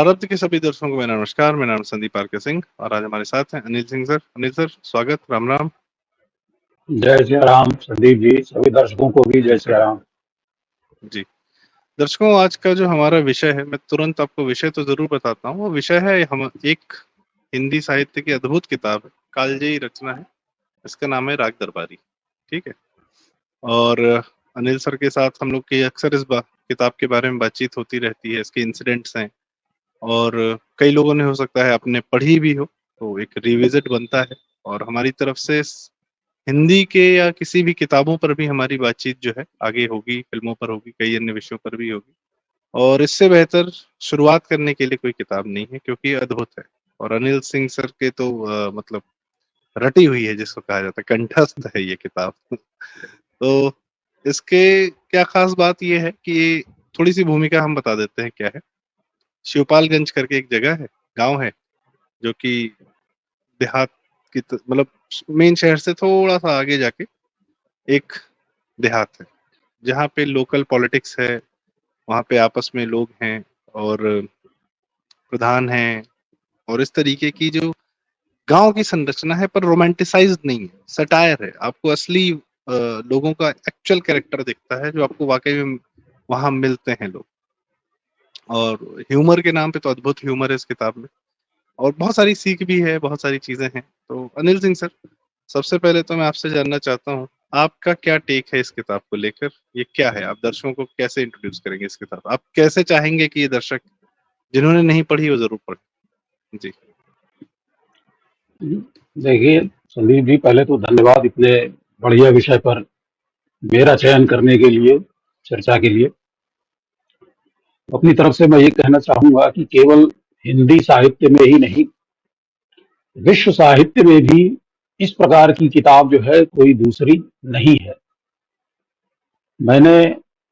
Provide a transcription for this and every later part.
प्रारब्ध के सभी दर्शकों को मेरा नमस्कार। मेरा नाम संदीप आर के सिंह और आज हमारे साथ हैं अनिल सिंह सर। अनिल सर, स्वागत। राम राम। जय श्री राम संदीप जी, सभी दर्शकों को भी जय श्री राम जी दर्शकों, आज का जो हमारा विषय है, मैं तुरंत आपको विषय तो जरूर बताता हूँ। वो विषय है हम एक हिंदी साहित्य की अद्भुत किताब है, कालजयी रचना है। इसका नाम है राग दरबारी। ठीक है। और अनिल सर के साथ हम लोग की अक्सर इस किताब के बारे में बातचीत होती रहती है। इसके इंसिडेंट्स हैं और कई लोगों ने हो सकता है आपने पढ़ी भी हो, तो एक रिविजिट बनता है। और हमारी तरफ से हिंदी के या किसी भी किताबों पर भी हमारी बातचीत जो है आगे होगी, फिल्मों पर होगी, कई अन्य विषयों पर भी होगी। और इससे बेहतर शुरुआत करने के लिए कोई किताब नहीं है, क्योंकि अद्भुत है। और अनिल सिंह सर के तो मतलब रटी हुई है, जिसको कहा जाता है, कंठस्थ है ये किताब। तो इसके क्या खास बात ये है कि थोड़ी सी भूमिका हम बता देते हैं क्या है। शिवपालगंज करके एक जगह है, गांव है, जो कि देहात की मतलब मेन शहर से थोड़ा सा आगे जाके एक देहात है, जहाँ पे लोकल पॉलिटिक्स है। वहाँ पे आपस में लोग हैं और प्रधान हैं, और इस तरीके की जो गांव की संरचना है, पर रोमांटिसाइज्ड नहीं है, सटायर है। आपको असली लोगों का एक्चुअल कैरेक्टर दिखता है, जो आपको वाकई में वहां मिलते हैं लोग। और ह्यूमर के नाम पे तो अद्भुत ह्यूमर है इस किताब में, और बहुत सारी सीख भी है, बहुत सारी चीजें हैं। तो अनिल सिंह सर, सबसे पहले तो मैं आपसे जानना चाहता हूँ, आपका क्या टेक है इस किताब को लेकर? ये क्या है? आप दर्शकों को कैसे इंट्रोड्यूस करेंगे इस किताब? आप कैसे चाहेंगे कि ये दर्शक जिन्होंने नहीं पढ़ी वो जरूर पढ़े? जी देखिए संदीप जी, पहले तो धन्यवाद इतने बढ़िया विषय पर मेरा चयन करने के लिए, चर्चा के लिए। अपनी तरफ से मैं ये कहना चाहूंगा कि केवल हिंदी साहित्य में ही नहीं, विश्व साहित्य में भी इस प्रकार की किताब जो है कोई दूसरी नहीं है। मैंने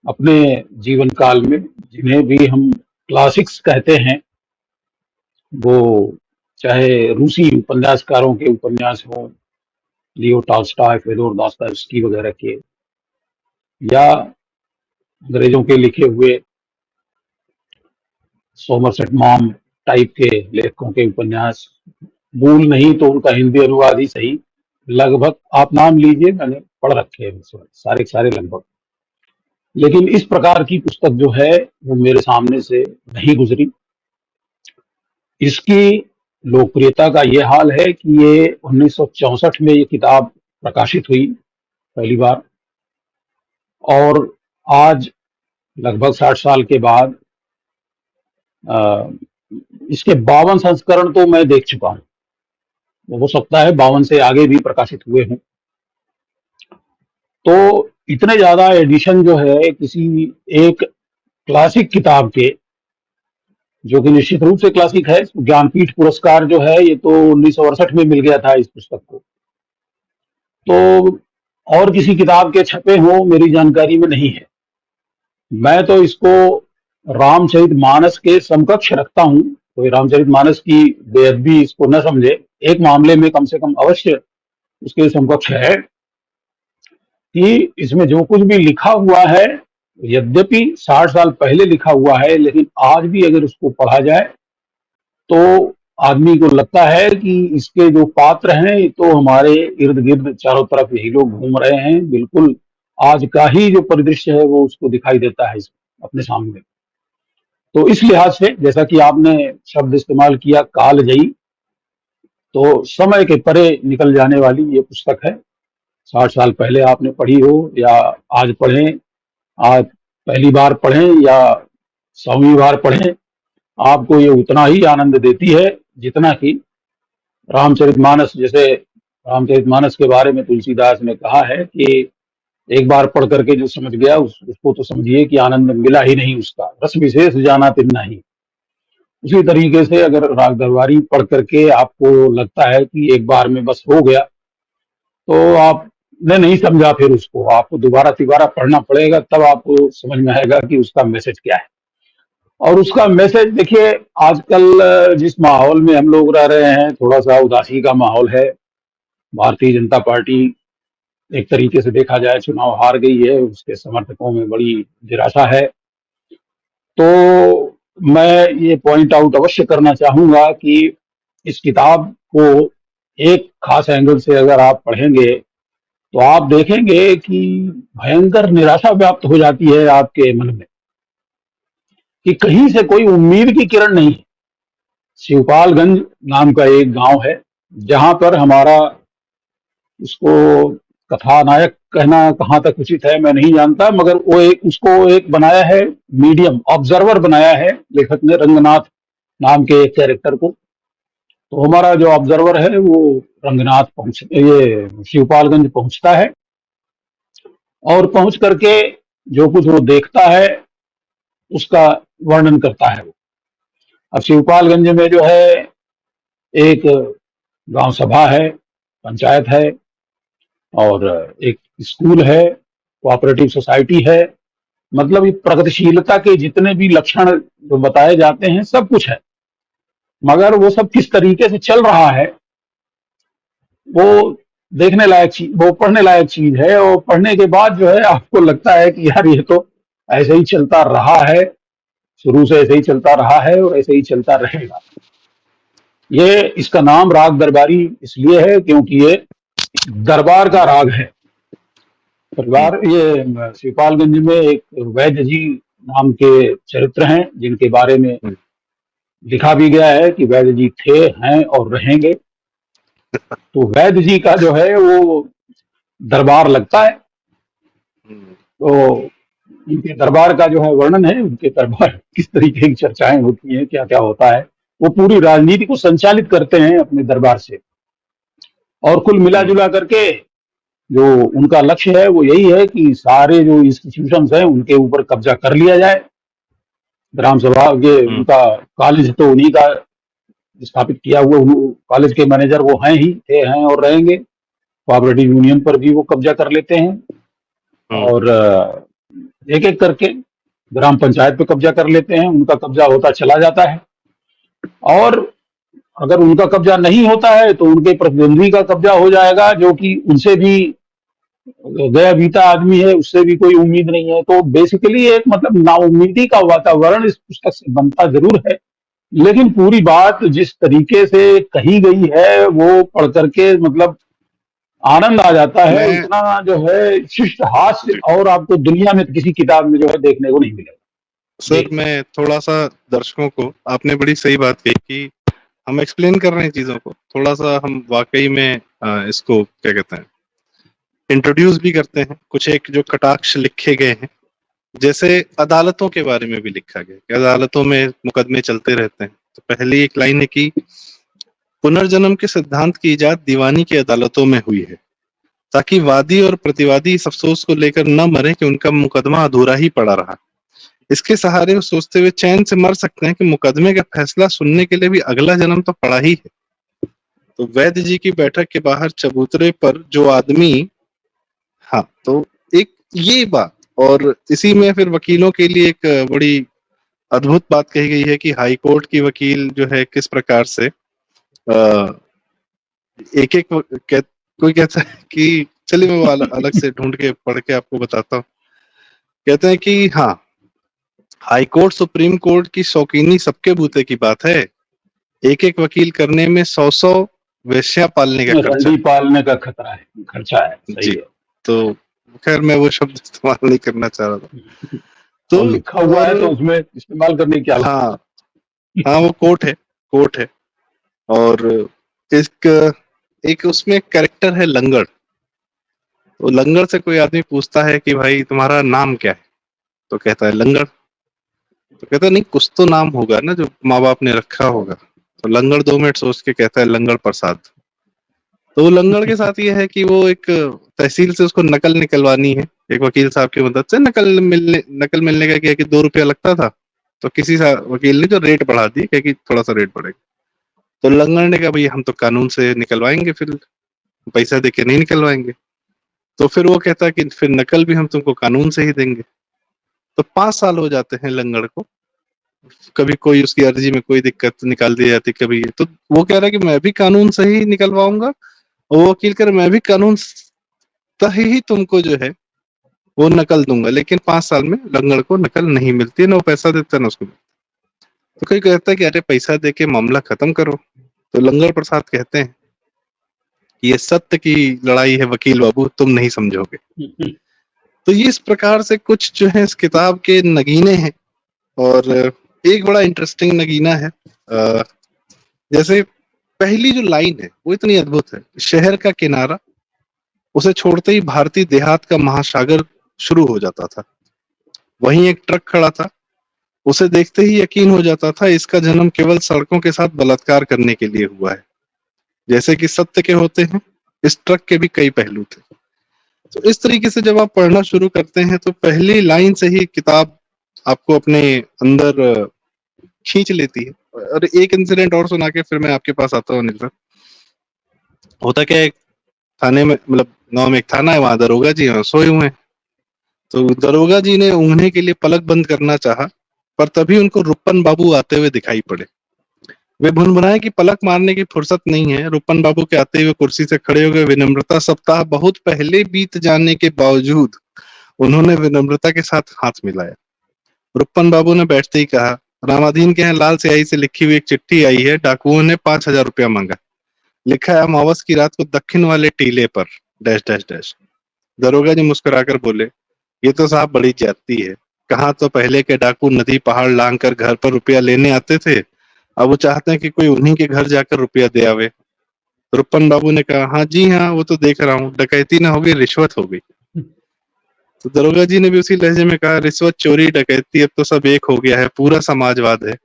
अपने जीवन काल में, जिन्हें भी हम क्लासिक्स कहते हैं, वो चाहे रूसी उपन्यासकारों के उपन्यास हों, लियो टॉल्स्टॉय, फेदोर दोस्तोयेव्स्की वगैरह के, या अंग्रेजों के लिखे हुए सोमरसेट मॉम टाइप के लेखकों के उपन्यास, मूल नहीं तो उनका हिंदी अनुवाद ही सही, लगभग आप नाम लीजिए, मैंने पढ़ रखे हैं सारे सारे लगभग। लेकिन इस प्रकार की पुस्तक जो है वो मेरे सामने से नहीं गुजरी। इसकी लोकप्रियता का ये हाल है कि ये 1964 में ये किताब प्रकाशित हुई पहली बार, और आज लगभग 60 साल के बाद इसके 52 संस्करण तो मैं देख चुका हूँ। हो सकता है 52 से आगे भी प्रकाशित हुए हों। तो इतने ज्यादा एडिशन जो है किसी एक क्लासिक किताब के, जो कि निश्चित रूप से क्लासिक है, ज्ञानपीठ पुरस्कार जो है ये तो 1968 में मिल गया था इस पुस्तक को। तो और किसी किताब के छपे हो मेरी जानकारी में नहीं है। मैं तो इसको रामचरितमानस के समकक्ष रखता हूँ। कोई रामचरितमानस की बेअदबी इसको न समझे, एक मामले में कम से कम अवश्य उसके समकक्ष है कि इसमें जो कुछ भी लिखा हुआ है, यद्यपि 60 साल पहले लिखा हुआ है, लेकिन आज भी अगर उसको पढ़ा जाए तो आदमी को लगता है कि इसके जो पात्र हैं ये तो हमारे इर्द गिर्द चारों तरफ यही लोग घूम रहे हैं। बिल्कुल आज का ही जो परिदृश्य है वो उसको दिखाई देता है अपने सामने। तो इस लिहाज से, जैसा कि आपने शब्द इस्तेमाल किया कालजयी, तो समय के परे निकल जाने वाली ये पुस्तक है। 60 साल पहले आपने पढ़ी हो या आज पढ़ें, आज पहली बार पढ़ें या 100वीं बार पढ़ें, आपको ये उतना ही आनंद देती है जितना कि रामचरितमानस। जैसे रामचरितमानस के बारे में तुलसीदास ने कहा है कि एक बार पढ़ करके जो समझ गया उसको तो समझिए कि आनंद मिला ही नहीं, उसका रस विशेष जाना तिन्ना ही। उसी तरीके से अगर राग दरबारी पढ़ करके आपको लगता है कि एक बार में बस हो गया, तो आपने नहीं समझा, फिर उसको आपको दोबारा तिबारा पढ़ना पड़ेगा, तब आपको समझ में आएगा कि उसका मैसेज क्या है। और उसका मैसेज देखिए, आजकल जिस माहौल में हम लोग रह रहे हैं, थोड़ा सा उदासी का माहौल है। भारतीय जनता पार्टी एक तरीके से देखा जाए चुनाव हार गई है, उसके समर्थकों में बड़ी निराशा है। तो मैं ये पॉइंट आउट अवश्य करना चाहूंगा कि इस किताब को एक खास एंगल से अगर आप पढ़ेंगे तो आप देखेंगे कि भयंकर निराशा व्याप्त हो जाती है आपके मन में कि कहीं से कोई उम्मीद की किरण नहीं है। शिवपालगंज नाम का एक गांव है जहां पर हमारा, उसको कथानायक कहना कहाँ तक उचित है मैं नहीं जानता, मगर वो एक उसको एक बनाया है, मीडियम ऑब्जर्वर बनाया है लेखक ने, रंगनाथ नाम के एक कैरेक्टर को। तो हमारा जो ऑब्जर्वर है वो रंगनाथ पहुंच ये शिवपालगंज पहुंचता है और पहुंच करके जो कुछ वो देखता है उसका वर्णन करता है वो। अब शिवपालगंज में जो है एक गांव सभा है, पंचायत है और एक स्कूल है, कोऑपरेटिव सोसाइटी है, मतलब ये प्रगतिशीलता के जितने भी लक्षण जो बताए जाते हैं सब कुछ है। मगर वो सब किस तरीके से चल रहा है वो देखने लायक चीज, वो पढ़ने लायक चीज है। और पढ़ने के बाद जो है आपको लगता है कि यार ये तो ऐसे ही चलता रहा है, शुरू से ऐसे ही चलता रहा है और ऐसे ही चलता रहेगा। ये इसका नाम राग दरबारी इसलिए है क्योंकि ये दरबार का राग है। हुँ, परिवार ये शिवपालगंज में एक वैद्य जी नाम के चरित्र हैं जिनके बारे में हुँ, लिखा भी गया है कि वैद्य जी थे, हैं और रहेंगे। तो वैद्य जी का जो है वो दरबार लगता है। हुँ, तो उनके दरबार का जो है वर्णन है, उनके दरबार किस तरीके की चर्चाएं होती हैं, क्या क्या होता है। वो पूरी राजनीति को संचालित करते हैं अपने दरबार से। और कुल मिला हुँ, जुला करके जो उनका लक्ष्य है वो यही है कि सारे जो इंस्टीट्यूशंस हैं उनके ऊपर कब्जा कर लिया जाए। ग्राम सभा ये हुँ, उनका कॉलेज तो उन्हीं का स्थापित किया हुआ, कॉलेज के मैनेजर वो हैं ही, थे, हैं और रहेंगे। कोऑपरेटिव यूनियन पर भी वो कब्जा कर लेते हैं हुँ, और एक एक करके ग्राम पंचायत पे कब्जा कर लेते हैं। उनका कब्जा होता चला जाता है और अगर उनका कब्जा नहीं होता है तो उनके प्रतिद्वंदी का कब्जा हो जाएगा, जो कि उनसे भी गया बीता आदमी है, उससे भी कोई उम्मीद नहीं है। तो बेसिकली एक मतलब नाउम्मीदी का वातावरण इस पुस्तक से बनता जरूर है, लेकिन पूरी बात जिस तरीके से कही गई है वो पढ़ करके मतलब आनंद आ जाता है। मैं उतना जो है शिष्ट हास्य जी, और आपको दुनिया में किसी किताब में जो है देखने को नहीं मिलेगा। सर जी मैं थोड़ा-सा दर्शकों को आपने बड़ी सही बात कही कि हम एक्सप्लेन कर रहे हैं चीज़ों को, थोड़ा-सा हम वाक़ई में इसको क्या कहते हैं, इंट्रोड्यूस भी करते हैं। कुछ एक जो कटाक्ष लिखे गए हैं, जैसे अदालतों के बारे में भी लिखा गया है कि अदालतों में मुकदमे चलते रहते हैं। तो पहली एक लाइन है कि पुनर्जन्म के सिद्धांत की इजाद दीवानी की अदालतों में हुई है, ताकि वादी और प्रतिवादी इस अफसोस को लेकर न मरे कि उनका मुकदमा अधूरा ही पड़ा रहा। इसके सहारे वो सोचते हुए चैन से मर सकते हैं कि मुकदमे का फैसला सुनने के लिए भी अगला जन्म तो पड़ा ही है। तो वैद्य जी की बैठक के बाहर चबूतरे पर जो आदमी, हाँ, तो एक ये बात, और इसी में फिर वकीलों के लिए एक बड़ी अद्भुत बात कही गई है कि हाई कोर्ट की वकील जो है किस प्रकार से एक-एक कोई कहता है कि चलिए मैं वो अलग से ढूँढ के पढ़ के आपको बताता हूँ। कहते हैं कि हाँ, हाई कोर्ट सुप्रीम कोर्ट की शौकीनी सबके बूते की बात है। एक-एक वकील करने में 100-100 वेश्या पालने का खर्चा रंडी है। पालने का खतरा है, खर्चा है, जी, सही है। तो खैर मैं वो शब्द इस्तेमाल नहीं करना चाह रहा था। तो और लिखा हुआ और है तो उसमें इस्तेमाल करने की क्या हाँ, हाँ वो कोर्ट है। और एक एक उसमें कैरेक्टर है लंगड़। तो लंगड़ से कोई आदमी पूछता है कि भाई तुम्हारा नाम क्या है? तो कहता है लंगड़। तो कहता है नहीं, कुछ तो नाम होगा ना जो माँ-बाप ने रखा होगा। तो लंगड़ 2 मिनट सोच के कहता है लंगड़ प्रसाद। तो वो लंगड़ के साथ ये है कि वो एक तहसील से उसको नकल निकलवानी है, एक वकील साहब की मदद से। नकल मिलने का क्या है कि 2 रुपया लगता था, तो किसी वकील ने जो रेट बढ़ा दी, क्या कि थोड़ा-सा रेट बढ़ेगा। तो लंगड़ ने कहा भई हम तो कानून से निकलवाएँगे, फिर पैसा देके नहीं निकलवाएँगे। तो फिर वो कहता है कि फिर नकल भी हम तुमको कानून से ही देंगे। तो 5 साल हो जाते हैं लंगड़ को। कभी कोई उसकी अर्जी में कोई दिक्कत निकाल दी जाती, कभी तो वो कह रहा है कि मैं भी कानून से ही निकलवाऊँगा, और वो वकील कह रहा है मैं भी कानून ही तुमको जो है वो नकल दूँगा। लेकिन 5 साल में लंगड़ को नकल नहीं मिलती है, ना वो पैसा देता है ना उसको। तो कोई कहता है कि अरे पैसा दे के मामला खत्म करो, तो लंगर प्रसाद कहते हैं कि ये सत्य की लड़ाई है वकील बाबू, तुम नहीं समझोगे। तो ये इस प्रकार से कुछ जो है इस किताब के नगीने हैं। और एक बड़ा इंटरेस्टिंग नगीना है, जैसे पहली जो लाइन है वो इतनी अद्भुत है, शहर का किनारा, उसे छोड़ते ही भारतीय देहात का महासागर शुरू हो जाता था। वहीं एक ट्रक खड़ा था, उसे देखते ही यकीन हो जाता था इसका जन्म केवल सड़कों के साथ बलात्कार करने के लिए हुआ है। जैसे कि सत्य के होते हैं, इस ट्रक के भी कई पहलू थे। तो इस तरीके से जब आप पढ़ना शुरू करते हैं तो पहली लाइन से ही किताब आपको अपने अंदर खींच लेती है। और एक इंसिडेंट और सुना के फिर मैं आपके पास आता हूँ अनिल सर। होता क्या है, थाने में मतलब गांव में एक थाना है, वहां दरोगा जी सोए हुए हैं। तो दरोगा जी ने ऊँघने के लिए पलक बंद करना चाहा, पर तभी उनको रुप्पन बाबू आते हुए दिखाई पड़े। वे भुनभुनाए कि पलक मारने की फुर्सत नहीं है। रुप्पन बाबू के आते हुए कुर्सी से खड़े हो गए। विनम्रता सप्ताह बहुत पहले बीत जाने के बावजूद उन्होंने विनम्रता के साथ हाथ मिलाया। रुप्पन बाबू ने बैठते ही कहा, रामाधीन के यहाँ लाल स्याही से लिखी हुई एक चिट्ठी आई है, डाकुओं ने 5,000 रुपया मांगा। लिखा है अमावस की रात को दक्षिण वाले टीले पर डैश डैश डैश। दरोगा जी मुस्कुराकर बोले, ये तो साहब बड़ी ज्यादती है। कहाँ तो पहले के डाकू नदी पहाड़ लांग कर घर पर रुपया लेने आते थे, अब वो चाहते हैं कि कोई उन्हीं के घर जाकर रुपया दे आवे। रुपन बाबू ने कहा, हाँ जी हाँ, वो तो देख रहा हूँ, डकैती ना हो गई, रिश्वत हो गई। तो दरोगा जी ने भी उसी लहजे में कहा, रिश्वत चोरी डकैती अब तो सब एक हो गया है, पूरा समाजवाद है।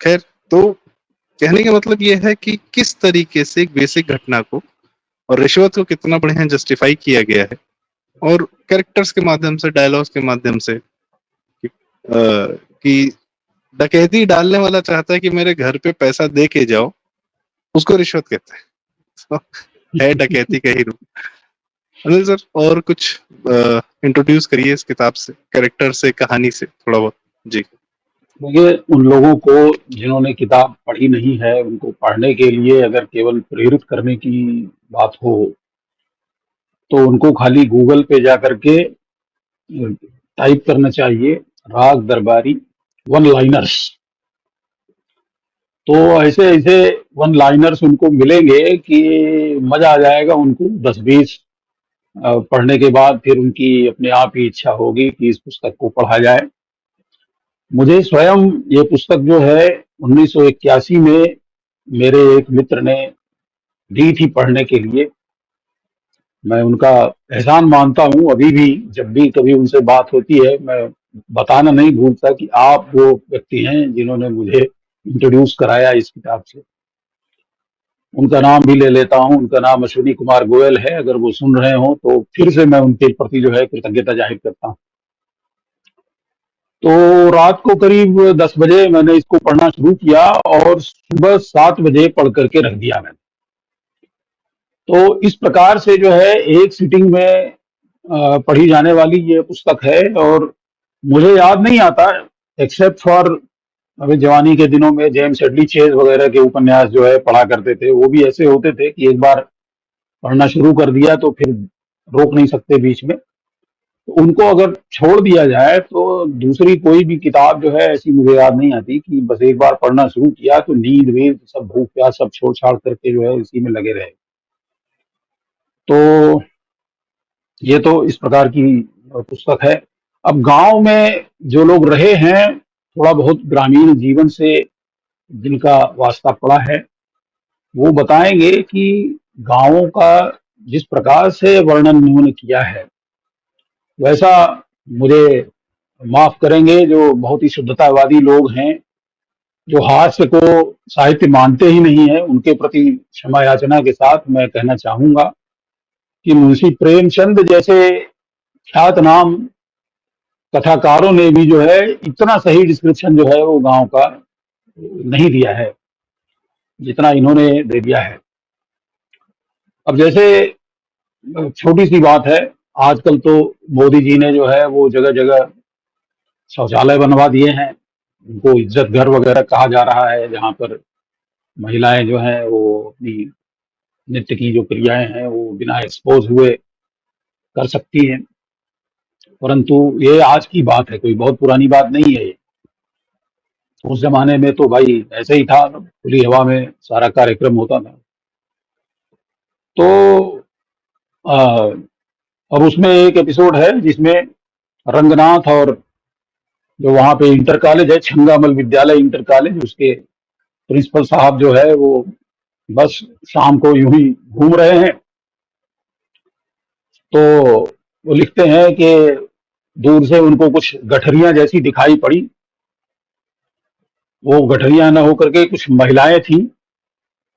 खैर, तो कहने का मतलब ये है कि किस तरीके से एक बेसिक घटना को और रिश्वत को कितना बढ़िया जस्टिफाई किया गया है, और कैरेक्टर्स के माध्यम से, डायलॉग्स के माध्यम से कि डकैती डालने वाला चाहता है कि मेरे घर पे पैसा दे के जाओ, उसको रिश्वत कहते हैं। तो है डकैती का ही रूप। अनिल सर, और कुछ इंट्रोड्यूस करिए इस किताब से, कैरेक्टर से, कहानी से थोड़ा बहुत जी। देखिए, उन लोगों को जिन्होंने किताब पढ़ी नहीं है, उनको पढ़ने के लिए अगर केवल प्रेरित करने की बात हो, तो उनको खाली गूगल पे जा करके टाइप करना चाहिए, राग दरबारी वन लाइनर्स। तो ऐसे ऐसे वन लाइनर्स उनको मिलेंगे कि मजा आ जाएगा उनको। 10-20 पढ़ने के बाद फिर उनकी अपने आप ही इच्छा होगी कि इस पुस्तक को पढ़ा जाए। मुझे स्वयं ये पुस्तक जो है 1981 में मेरे एक मित्र ने दी थी पढ़ने के लिए। मैं उनका एहसान मानता हूँ अभी भी। जब भी कभी उनसे बात होती है, मैं बताना नहीं भूलता कि आप वो व्यक्ति हैं जिन्होंने मुझे इंट्रोड्यूस कराया इस किताब से। उनका नाम भी ले लेता हूँ। उनका नाम अश्विनी कुमार गोयल है। अगर वो सुन रहे हो तो फिर से मैं उनके प्रति जो है कृतज्ञता जाहिर करता हूँ। तो रात को करीब 10 बजे मैंने इसको पढ़ना शुरू किया और सुबह 7 बजे पढ़ करके रख दिया मैंने। तो इस प्रकार से जो है एक सिटिंग में पढ़ी जाने वाली ये पुस्तक है। और मुझे याद नहीं आता, एक्सेप्ट फॉर अभी जवानी के दिनों में जेम्स हेडली चेज वगैरह के उपन्यास जो है पढ़ा करते थे। वो भी ऐसे होते थे कि एक बार पढ़ना शुरू कर दिया तो फिर रोक नहीं सकते बीच में। तो उनको अगर छोड़ दिया जाए तो दूसरी कोई भी किताब जो है ऐसी मुझे याद नहीं आती कि बस एक बार पढ़ना शुरू किया तो नींद वींद सब, भूख प्यास सब छोड़ छाड़ करके जो है इसी में लगे रहे। तो ये तो इस प्रकार की पुस्तक है। अब गांव में जो लोग रहे हैं, थोड़ा बहुत ग्रामीण जीवन से जिनका वास्ता पड़ा है, वो बताएंगे कि गांवों का जिस प्रकार से वर्णन उन्होंने किया है, वैसा मुझे माफ करेंगे जो बहुत ही शुद्धतावादी लोग हैं, जो हास्य को साहित्य मानते ही नहीं है, उनके प्रति क्षमा याचना के साथ मैं कहना चाहूंगा कि मुंशी प्रेमचंद जैसे ख्यात नाम कथाकारों ने भी जो है इतना सही डिस्क्रिप्शन जो है वो गांव का नहीं दिया है जितना इन्होंने दे दिया है। अब जैसे छोटी सी बात है, आजकल तो मोदी जी ने जो है वो जगह जगह शौचालय बनवा दिए हैं। उनको इज्जत घर वगैरह कहा जा रहा है, जहाँ पर महिलाएं जो हैं वो अपनी नृत्य की जो क्रियाएं हैं वो बिना एक्सपोज हुए कर सकती हैं। परंतु ये आज की बात है, कोई बहुत पुरानी बात नहीं है ये। उस जमाने में तो भाई ऐसे ही था, खुली हवा में सारा कार्यक्रम होता था। तो आ, अब उसमें एक एपिसोड है जिसमें रंगनाथ और जो वहां पे इंटर कॉलेज है, छंगामल विद्यालय इंटर कॉलेज, उसके प्रिंसिपल साहब जो है वो बस शाम को यूं ही घूम रहे हैं। तो वो लिखते हैं कि दूर से उनको कुछ गठरियां जैसी दिखाई पड़ी। वो गठरियां न होकर के कुछ महिलाएं थी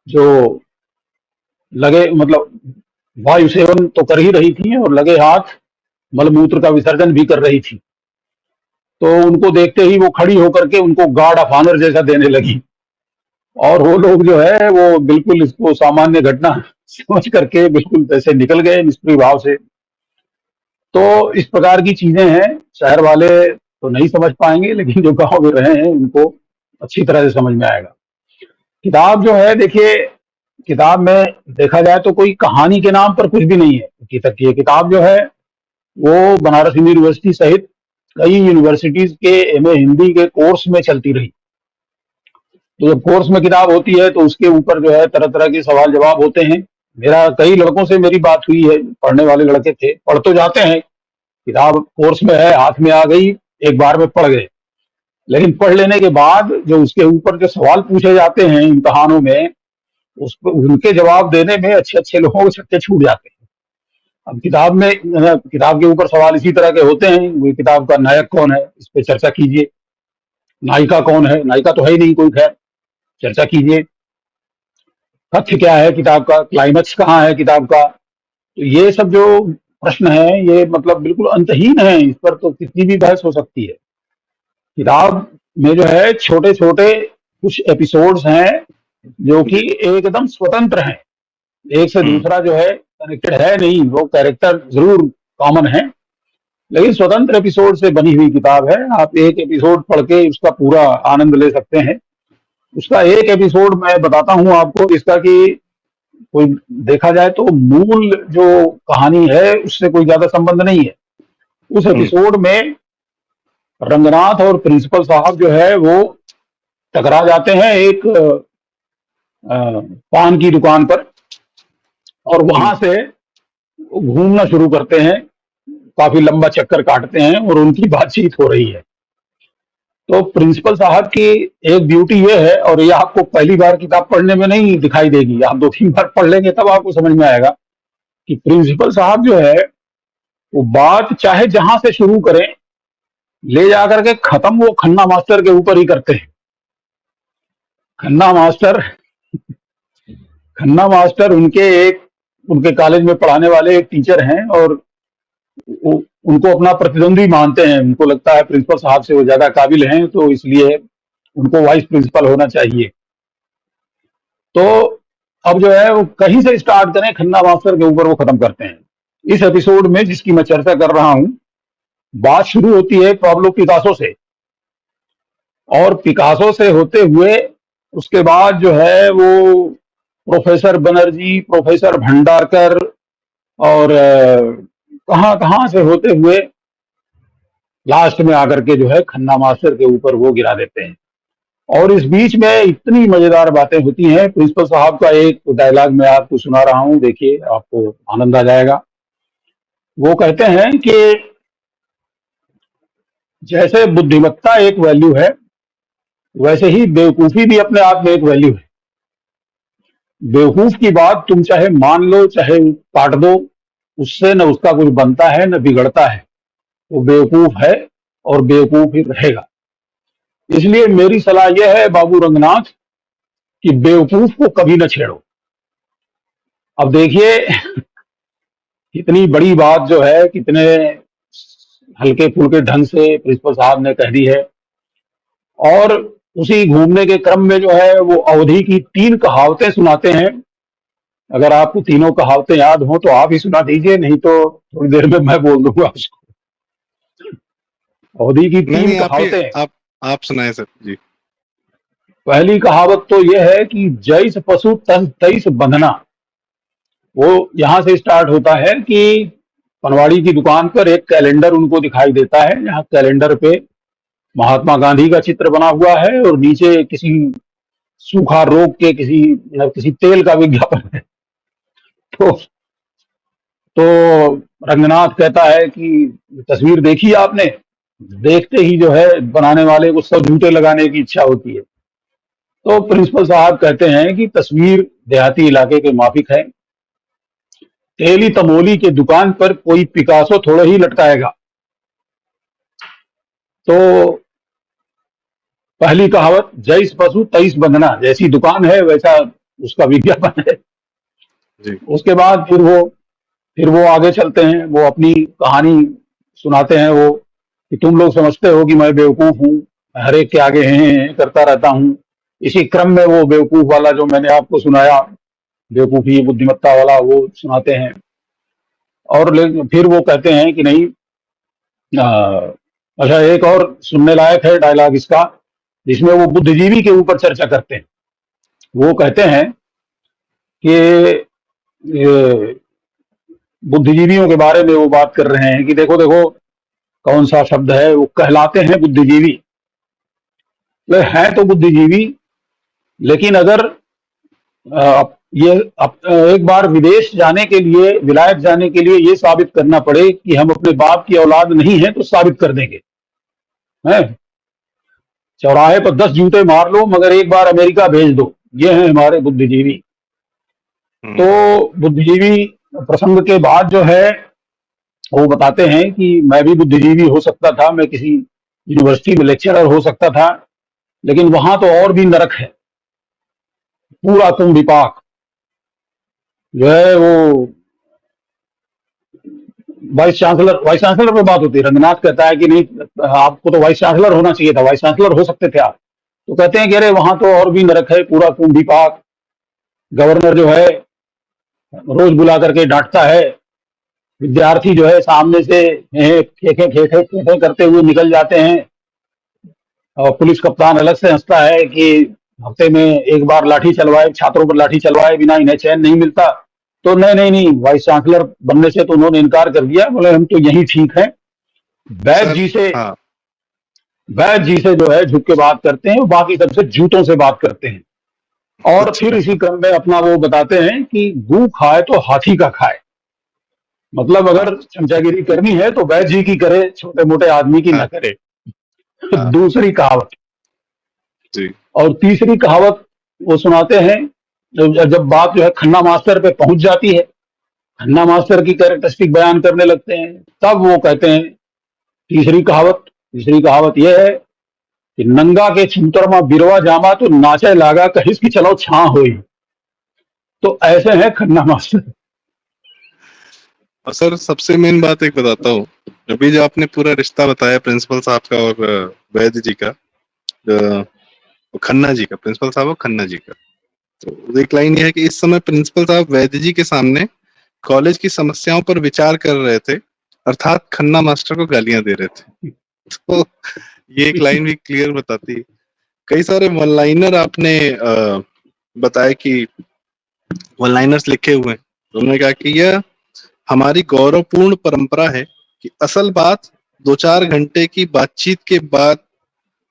जो लगे मतलब वायु सेवन तो कर ही रही थी और लगे हाथ मलमूत्र का विसर्जन भी कर रही थी। तो उनको देखते ही वो खड़ी होकर के उनको गार्ड ऑफ ऑनर जैसा देने लगी, और वो लोग जो है वो बिल्कुल इसको सामान्य घटना समझ करके बिल्कुल ऐसे निकल गए निष्क्रिय भाव से। तो इस प्रकार की चीजें हैं, शहर वाले तो नहीं समझ पाएंगे, लेकिन जो गांव में रहे हैं उनको अच्छी तरह से समझ में आएगा। किताब जो है देखिए, किताब में देखा जाए तो कोई कहानी के नाम पर कुछ भी नहीं है। ये किताब जो है वो बनारस हिंदू यूनिवर्सिटी सहित कई यूनिवर्सिटीज के एमए हिंदी के कोर्स में चलती रही। तो जब कोर्स में किताब होती है तो उसके ऊपर जो है तरह तरह के सवाल जवाब होते हैं। मेरा कई लड़कों से मेरी बात हुई है, पढ़ने वाले लड़के थे, पढ़ तो जाते हैं, किताब कोर्स में है, हाथ में आ गई, एक बार में पढ़ गए, लेकिन पढ़ लेने के बाद जो उसके ऊपर जो सवाल पूछे जाते हैं इम्तहानों में, उस पर उनके जवाब देने में अच्छे अच्छे लोगों के छक्के छूट जाते हैं। अब किताब में किताब के ऊपर सवाल इसी तरह के होते हैं, वो किताब का नायक कौन है, इस पे चर्चा कीजिए। नायिका कौन है, नायिका तो है ही नहीं कोई, खैर चर्चा कीजिए। तथ्य क्या है किताब का, क्लाइमेक्स कहाँ है किताब का। तो ये सब जो प्रश्न है ये मतलब बिल्कुल अंतहीन है, इस पर तो कितनी भी बहस हो सकती है। किताब में जो है छोटे छोटे कुछ एपिसोड्स हैं जो कि एकदम स्वतंत्र हैं, एक से दूसरा जो है कनेक्टेड है नहीं, वो कैरेक्टर जरूर कॉमन है, लेकिन स्वतंत्र एपिसोड से बनी हुई किताब है। आप एक एपिसोड पढ़ के उसका पूरा आनंद ले सकते हैं। उसका एक एपिसोड मैं बताता हूँ आपको, इसका कि कोई देखा जाए तो मूल जो कहानी है उससे कोई ज्यादा संबंध नहीं है। उस एपिसोड में रंगनाथ और प्रिंसिपल साहब जो है वो टकरा जाते हैं एक पान की दुकान पर, और वहां से घूमना शुरू करते हैं, काफी लंबा चक्कर काटते हैं और उनकी बातचीत हो रही है। तो प्रिंसिपल साहब की एक ब्यूटी ये है, और ये आपको पहली बार किताब पढ़ने में नहीं दिखाई देगी, आप दो तीन बार पढ़ लेंगे तब आपको समझ में आएगा कि प्रिंसिपल साहब जो है वो बात चाहे जहां से शुरू करें, ले जाकर के खत्म वो खन्ना मास्टर के ऊपर ही करते हैं। खन्ना मास्टर खन्ना मास्टर उनके कॉलेज में पढ़ाने वाले एक टीचर हैं, और उनको अपना प्रतिद्वंदी मानते हैं। उनको लगता है प्रिंसिपल साहब से वो ज्यादा काबिल हैं, तो इसलिए उनको वाइस प्रिंसिपल होना चाहिए। तो अब जो है वो कहीं से स्टार्ट करें, खन्ना मास्टर के ऊपर वो खत्म करते हैं। इस एपिसोड में जिसकी मैं चर्चा कर रहा हूं, बात शुरू होती है पाब्लो पिकासो से, और पिकासो से होते हुए उसके बाद जो है वो प्रोफेसर बनर्जी, प्रोफेसर भंडारकर, और कहां कहां से होते हुए लास्ट में आकर के जो है खन्ना मास्टर के ऊपर वो गिरा देते हैं। और इस बीच में इतनी मजेदार बातें होती हैं। प्रिंसिपल साहब का एक डायलॉग मैं आपको सुना रहा हूं, देखिए आपको आनंद आ जाएगा। वो कहते हैं कि जैसे बुद्धिमत्ता एक वैल्यू है, वैसे ही बेवकूफी भी अपने आप में एक वैल्यू है। बेवकूफ की बात तुम चाहे मान लो चाहे काट दो, उससे न उसका कुछ बनता है न बिगड़ता है। वो बेवकूफ है और बेवकूफ ही रहेगा। इसलिए मेरी सलाह यह है बाबू रंगनाथ कि बेवकूफ को कभी न छेड़ो। अब देखिए कितनी बड़ी बात जो है, कितने हल्के फुल्के ढंग से प्रिंसिपल साहब ने कह दी है। और उसी घूमने के क्रम में जो है वो अवधि की 3 कहावतें सुनाते हैं। अगर आपको तीनों कहावतें याद हो तो आप ही सुना दीजिए, नहीं तो थोड़ी देर में मैं बोल दूंगा उसको। अवधि की नहीं 3 नहीं, कहावतें। आप सुनाए सर जी। पहली कहावत तो यह है कि जैस पशु तस तैस बंधना। वो यहां से स्टार्ट होता है कि पनवाड़ी की दुकान पर एक कैलेंडर उनको दिखाई देता है, जहां कैलेंडर पे महात्मा गांधी का चित्र बना हुआ है और नीचे किसी सूखा रोग के किसी तेल का विज्ञापन है। तो तो रंगनाथ कहता है कि तस्वीर देखी आपने? देखते ही जो है बनाने वाले को सब झूठे लगाने की इच्छा होती है। तो प्रिंसिपल साहब कहते हैं कि तस्वीर देहाती इलाके के माफिक है, तेली तमोली के दुकान पर कोई पिकासो थोड़ा ही लटकाएगा। तो पहली कहावत, जैस पशु तैस बंधना, जैसी दुकान है वैसा उसका विज्ञापन है। जी। उसके बाद फिर वो आगे चलते हैं, वो अपनी कहानी सुनाते हैं वो कि तुम लोग समझते हो कि मैं बेवकूफ हूँ, हर एक के आगे हैं करता रहता हूँ। इसी क्रम में वो बेवकूफ वाला जो मैंने आपको सुनाया, बेवकूफी बुद्धिमत्ता वाला, वो सुनाते हैं। और फिर वो कहते हैं कि नहीं, अच्छा एक और सुनने लायक है डायलॉग इसका, जिसमें वो बुद्धिजीवी के ऊपर चर्चा करते हैं। वो कहते हैं कि ये बुद्धिजीवियों के बारे में वो बात कर रहे हैं कि देखो देखो कौन सा शब्द है, वो कहलाते हैं बुद्धिजीवी। वे हैं तो बुद्धिजीवी, लेकिन अगर एक बार विदेश जाने के लिए, विलायत जाने के लिए ये साबित करना पड़े कि हम अपने बाप की औलाद नहीं है, तो साबित कर देंगे। हैं, चौराहे पर 10 जूते मार लो मगर एक बार अमेरिका भेज दो, ये हैं हमारे बुद्धिजीवी। तो बुद्धिजीवी प्रसंग के बाद जो है वो बताते हैं कि मैं भी बुद्धिजीवी हो सकता था, मैं किसी यूनिवर्सिटी में लेक्चरर हो सकता था, लेकिन वहां तो और भी नरक है। पूरा तुम विपाक जो है वो वाइस चांसलर पे बात होती है। रंगनाथ कहता है कि नहीं, आपको तो वाइस चांसलर होना चाहिए था, वाइस चांसलर हो सकते थे आप। तो कहते हैं कि अरे वहां तो और भी नरक है, पूरा तुम विपाक। गवर्नर जो है रोज बुला करके डांटता है, विद्यार्थी जो है सामने से खेखे खेखे खेखे करते हुए निकल जाते हैं, और पुलिस कप्तान अलग से हंसता है कि हफ्ते में एक बार लाठी चलवाए, छात्रों पर लाठी चलवाए बिना इन्हें चैन नहीं मिलता। तो नहीं नहीं नहीं, वाइस चांसलर बनने से तो उन्होंने इनकार कर दिया, बोले हम तो यही ठीक है। वैद सर, जी से हाँ, वैद जी से जो है झुक के बात करते हैं, बाकी सबसे जूतों से बात करते हैं। और फिर अच्छा, इसी क्रम में अपना वो बताते हैं कि गू खाए तो हाथी का खाए। मतलब हाँ, अगर चमचागिरी करनी है तो वैद जी की करे, छोटे मोटे आदमी की हाँ, न करे। हाँ, दूसरी कहावत। जी, और तीसरी कहावत वो सुनाते हैं, जब बात जो है खन्ना मास्टर पे पहुंच जाती है, खन्ना मास्टर की कैरेक्टरिस्टिक बयान करने लगते हैं, तब वो कहते हैं तीसरी कहावत यह है कि नंगा के छूतरमा बिरवा जामा तो नाचे लागा कहिस की चलो छा होई। तो ऐसे हैं खन्ना मास्टर। और सर सबसे मेन बात एक बताता हूँ। अभी जो आपने पूरा रिश्ता बताया प्रिंसिपल साहब का और वैद्य जी का, खन्ना जी का, प्रिंसिपल साहब और खन्ना जी का, तो एक लाइन ये है कि इस समय प्रिंसिपल साहब वैद्य जी के सामने कॉलेज की समस्याओं पर विचार कर रहे थे, अर्थात खन्ना मास्टर को गालियां दे रहे थे। तो ये एक लाइन भी क्लियर बताती है। कई सारे वन लाइनर आपने बताया कि वन लाइनर्स लिखे हुए हैं। तो उन्होंने कहा कि यह हमारी गौरवपूर्ण परंपरा है कि असल बात 2-4 घंटे की बातचीत के बाद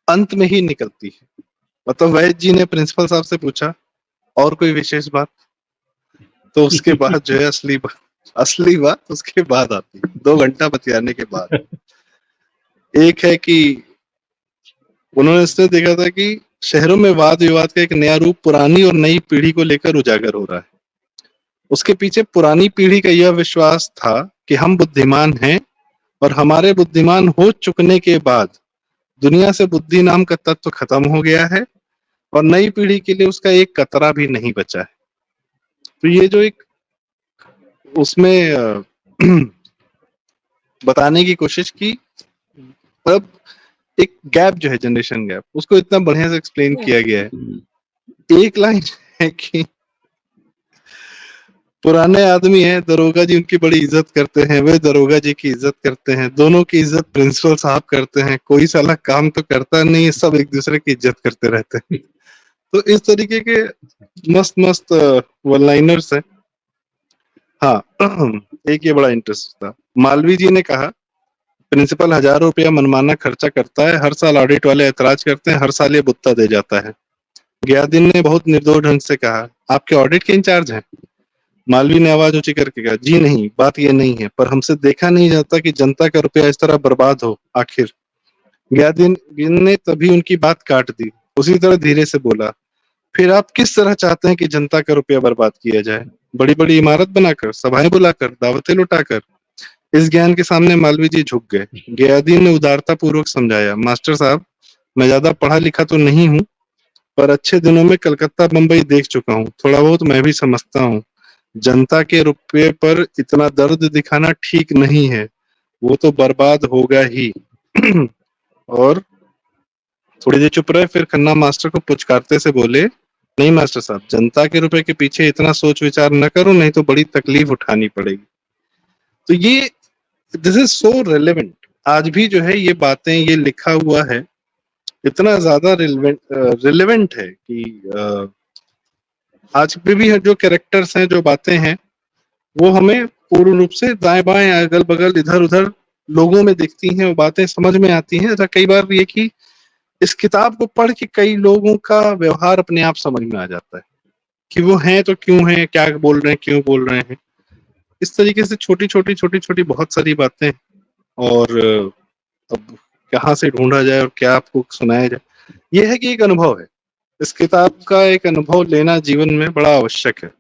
अंत में ही निकलती है। मतलब वैद्य जी ने प्रिंसिपल साहब से पूछा और कोई विशेष बात, तो उसके बाद जो है असली बात उसके बाद आती है, 2 घंटा बतियाने के बाद। एक है कि उन्होंने इसने देखा था कि शहरों में वाद विवाद का एक नया रूप पुरानी और नई पीढ़ी को लेकर उजागर हो रहा है। उसके पीछे पुरानी पीढ़ी का यह विश्वास था कि हम बुद्धिमान हैं और हमारे बुद्धिमान हो चुकने के बाद दुनिया से बुद्धि नाम का तत्व खत्म हो गया है और नई पीढ़ी के लिए उसका एक कतरा भी नहीं बचा है। तो ये जो एक उसमें बताने की कोशिश की, मतलब एक गैप जो है, जनरेशन गैप, उसको इतना बढ़िया से एक्सप्लेन किया गया है। एक लाइन है कि पुराने आदमी हैं, दरोगा जी उनकी बड़ी इज्जत करते हैं, वे दरोगा जी की इज्जत करते हैं, दोनों की इज्जत प्रिंसिपल साहब करते हैं, कोई साला काम तो करता नहीं, सब एक दूसरे की इज्जत करते रहते हैं। तो इस तरीके के मस्त मस्त वन लाइनर्स है। हाँ, एक ये बड़ा इंटरेस्ट था। मालवीय जी ने कहा प्रिंसिपल हज़ारों रुपया मनमाना खर्चा करता है, हर साल ऑडिट वाले ऐतराज़ करते हैं, हर साल ये भुत्ता दे जाता है। गयादीन ने बहुत निर्दोष ढंग से कहा, आपके ऑडिट के इंचार्ज हैं? मालवी ने आवाज ऊंची करके कहा, जी नहीं, बात ये नहीं है, पर हमसे देखा नहीं जाता कि जनता का रुपया इस तरह बर्बाद हो आखिर। गयादीन ने तभी उनकी बात काट दी। उसी तरह धीरे से बोला, फिर आप किस तरह चाहते हैं कि जनता का रुपया बर्बाद किया जाए? बड़ी बड़ी इमारत बनाकर, सभाएं बुलाकर, दावतें लुटाकर? इस ज्ञान के सामने मालवी जी झुक गए। गयादीन ने उदारता पूर्वक समझाया, मास्टर साहब, मैं ज्यादा पढ़ा लिखा तो नहीं हूँ, पर अच्छे दिनों में कलकत्ता बम्बई देख चुका हूँ, थोड़ा बहुत मैं भी समझता हूँ। जनता के रुपये पर इतना दर्द दिखाना ठीक नहीं है, वो तो बर्बाद होगा ही। और थोड़ी देर चुप रहे, फिर खन्ना मास्टर को पुचकारते से बोले, नहीं मास्टर साहब, जनता के रुपए के पीछे इतना सोच विचार न करो, नहीं तो बड़ी तकलीफ उठानी पड़ेगी। तो ये दिस इज सो रेलेवेंट, आज भी जो है ये बातें, ये लिखा हुआ है, इतना ज्यादा रिलेवेंट है कि आज भी जो कैरेक्टर्स हैं, जो बातें हैं, वो हमें पूर्ण रूप से दाएं बाएं अगल बगल इधर उधर लोगों में दिखती हैं, वो बातें समझ में आती हैं। ऐसा कई बार ये कि इस किताब को पढ़ के कई लोगों का व्यवहार अपने आप समझ में आ जाता है कि वो हैं तो क्यों हैं, क्या बोल रहे हैं, क्यों बोल रहे हैं। इस तरीके से छोटी छोटी बहुत सारी बातें। और अब कहाँ से ढूंढा जाए और क्या आपको सुनाया जाए, ये है कि एक अनुभव है, इस किताब का एक अनुभव लेना जीवन में बड़ा आवश्यक है।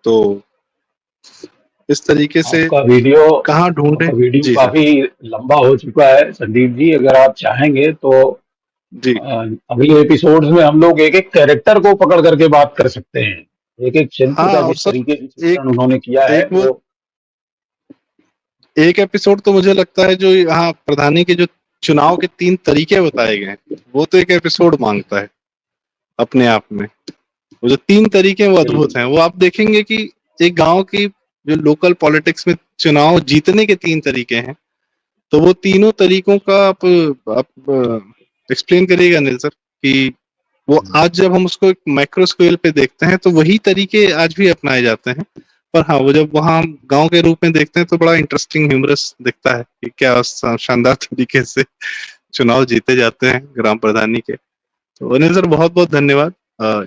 तो इस तरीके से आपका वीडियो कहाँ ढूंढे? जी सर। काफी लंबा हो चुका है संदीप जी, अगर आप चाहेंगे तो जी अगले एपिसोड्स में हम लोग एक एक कैरेक्टर को पकड़ करके बात कर सकते हैं, एक एक चरित्र हाँ, का और जिस सर तरीके से चित्रण एक उन्होंने किया है एक वो वो एक एपिसोड तो मुझे लगता है जो यहाँ प्रधानी के जो चुनाव के 3 तरीके बताए गए हैं, वो तो एक एपिसोड मांगता है अपने आप में। वो जो 3 तरीके हैं वो अद्भुत हैं। वो आप देखेंगे कि एक गांव की जो लोकल पॉलिटिक्स में चुनाव जीतने के 3 तरीके हैं, तो वो तीनों तरीकों का आप एक्सप्लेन करिएगा अनिल सर, कि वो आज जब हम उसको एक माइक्रो स्केल पे देखते हैं तो वही तरीके आज भी अपनाए जाते हैं, पर हाँ, वो जब वहाँ हम गांव के रूप में देखते हैं तो बड़ा इंटरेस्टिंग ह्यूमरस दिखता है कि क्या शानदार तरीके से चुनाव जीते जाते हैं ग्राम प्रधानी के। तो अनिल सर, बहुत बहुत धन्यवाद,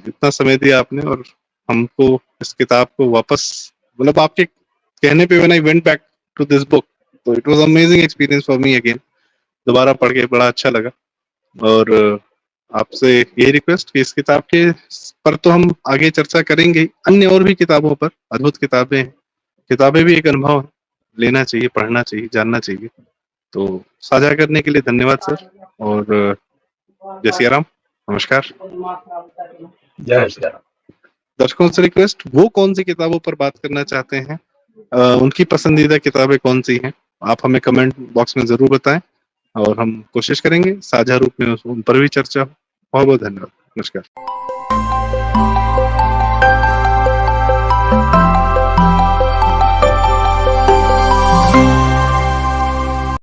इतना समय दिया आपने और हमको इस किताब को वापस, मतलब आपके कहने पे when I went back to this book, तो it was amazing experience for me again. दोबारा पढ़ के बड़ा अच्छा लगा। और आपसे यही रिक्वेस्ट कि इस किताब के पर तो हम आगे चर्चा करेंगे, अन्य और भी किताबों पर, अद्भुत किताबें हैं, किताबें भी एक अनुभव है, लेना चाहिए, पढ़ना चाहिए, जानना चाहिए। तो साझा करने के लिए धन्यवाद सर, और जय सिया राम, नमस्कार। जय श्री राम। दर्शकों से रिक्वेस्ट, वो कौन सी किताबों पर बात करना चाहते हैं, उनकी पसंदीदा किताबें कौन सी हैं, आप हमें कमेंट बॉक्स में जरूर बताएं और हम कोशिश करेंगे साझा रूप में उन पर भी चर्चा हो। बहुत बहुत धन्यवाद, नमस्कार।